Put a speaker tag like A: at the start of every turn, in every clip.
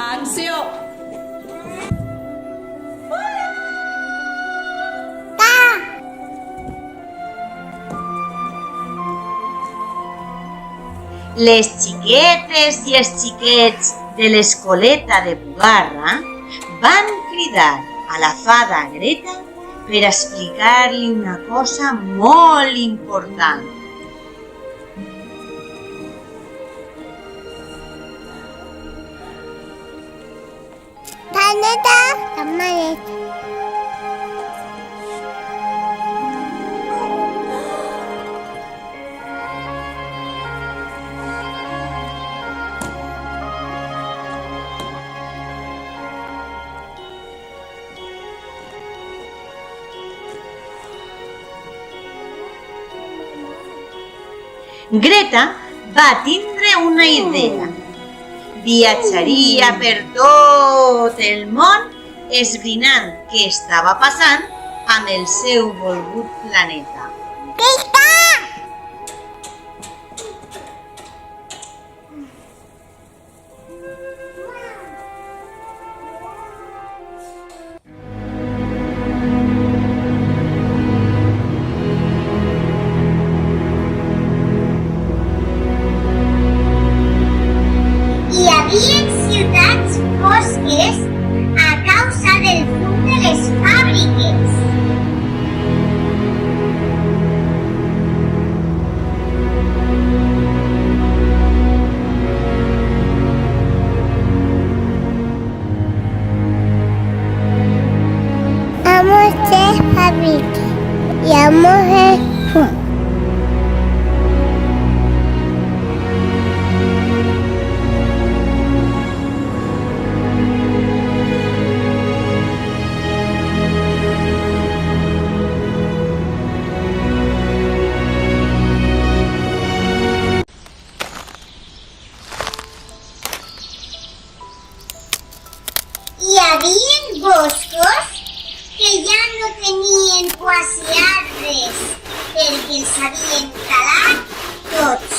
A: Acció!
B: Les xiquetes i els xiquets de l'escoleta de Bugarra van cridar a la fada Greta per explicar-li una cosa molt important.
C: Planeta, la maleta.
B: Greta va tindre una idea. Viatjaria per tot el món esbrinant què estava passant amb el seu volgut planeta.
C: Hi havia ciutats fosques a causa del fum de les fàbriques. Vamos a fábricas y vamos a fum. Hi havia boscos que ja no tenien quasi arbres perquè els havien talat tots.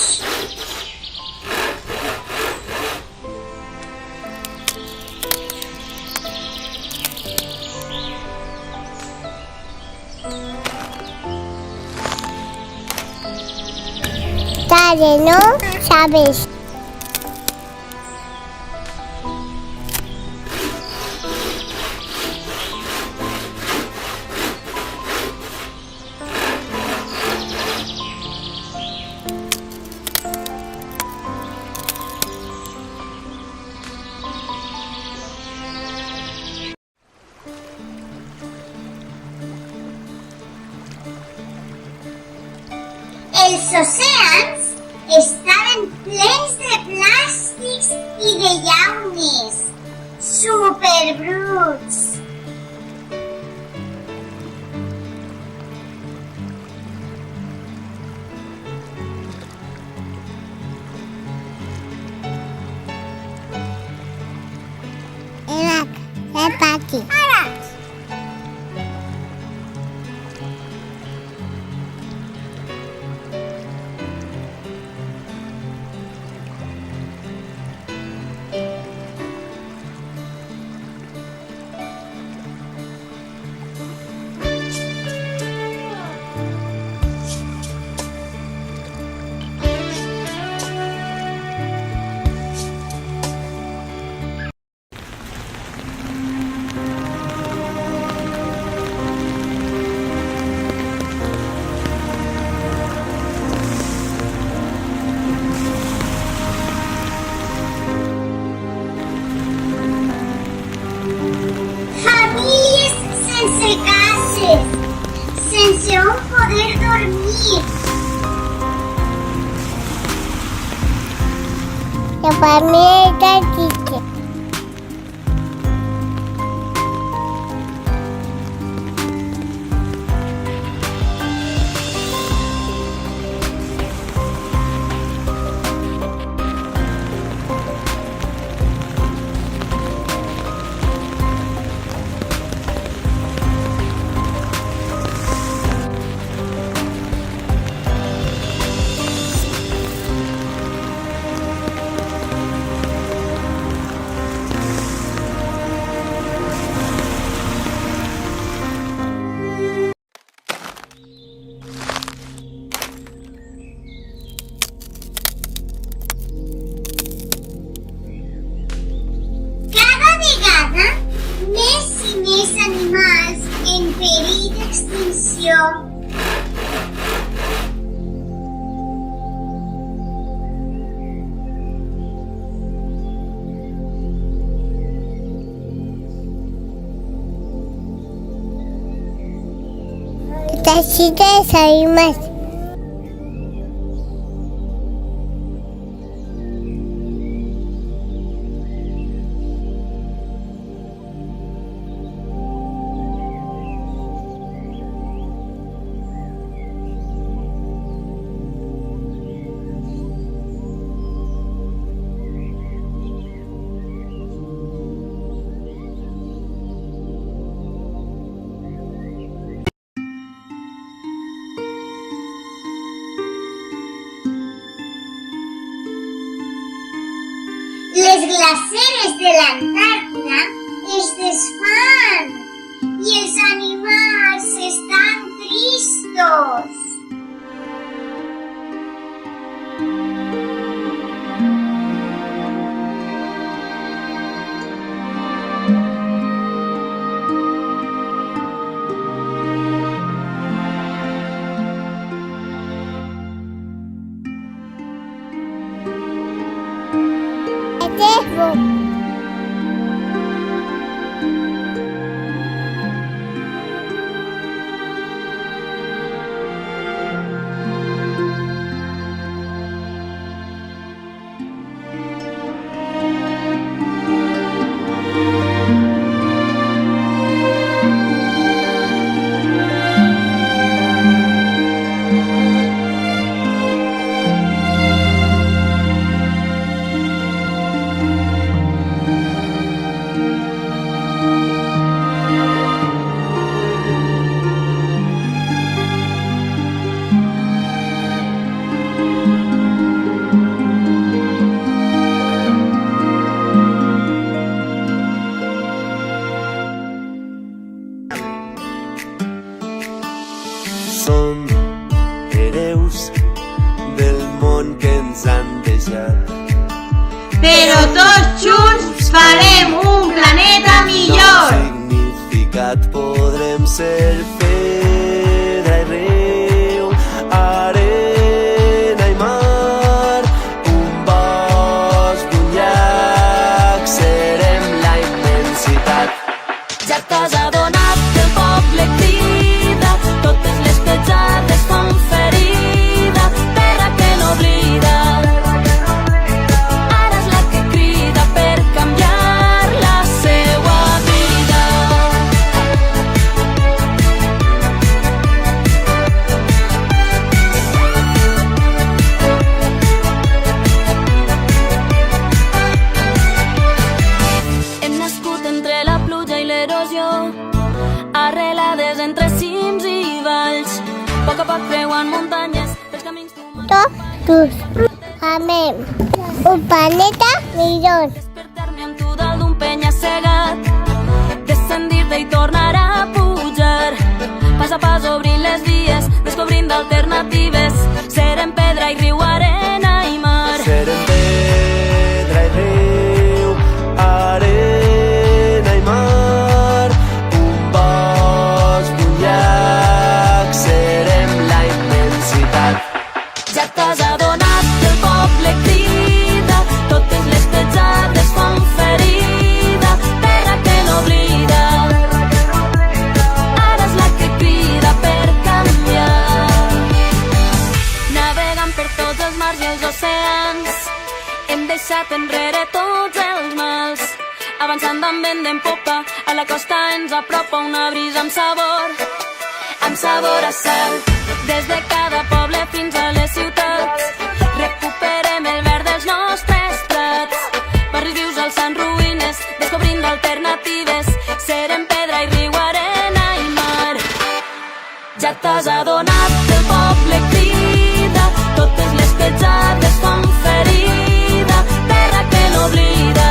C: Tare, no sabes. Els oceans estaven plens de plàstics i de llaunes. Superbruts. Aquí. Famílies sense cases, sense on poder dormir. La família está triste. televisió. Necesito saber más. Les glaceres de l'Antàrtida es desfan i els animals estan tristos.
A: Som hereus del món que ens han deixat.
B: Però tots junts farem un planeta millor.
A: Significat podrem ser pedra i riu, arena i mar, un bosc, un llac, serem la immensitat.
D: Ja t'has adonat que el poble crida, totes les petjades fan ferida, terra que no oblida. Ara és la que crida per canviar la seua vida. Hem nascut entre la pluja i l'erosió, arrelades entre cims i valls, a poc creuant muntanyes pels camins
C: Todos amem un planeta millor.
D: despertar-me amb tu dalt d'un penya-segat, descendir-te i tornar a pujar, pas a pas obrint les vies, descobrint alternatives, serem pedra i riu, arena i mar.
A: Serem pedra i riu, arena i mar, un bosc, un llac, serem la immensitat.
D: Ja t'has adonat que el poble crida, totes les petjades fan ferida, terra que no oblida. Ara és la que crida per canviar. Navegant per tots els mars i els oceans, hem deixat enrere tots els mals. Avançant amb vent en popa, a la costa ens apropa una brisa amb sabor a sal. Des de cada poble fins a les ciutats, recuperem el verd dels nostres prats. Barris vius alçant ruïnes, descobrint alternatives, serem pedra i riu, arena i mar. Ja t'has adonat que el poble crida, totes les petjades fan ferida, terra que no oblida.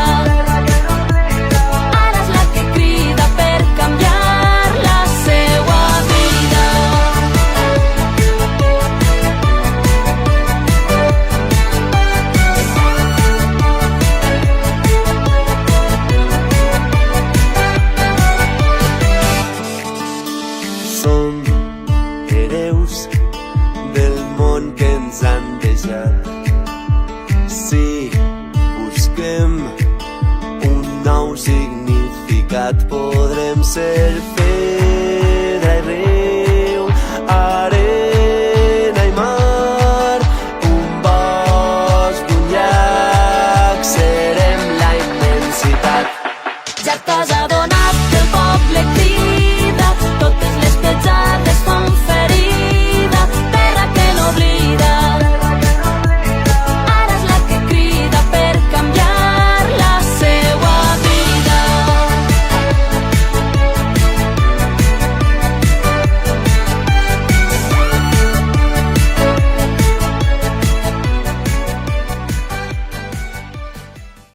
D: Ara és la que crida per canviar la seua vida.
A: Som aviat podrem ser feliços.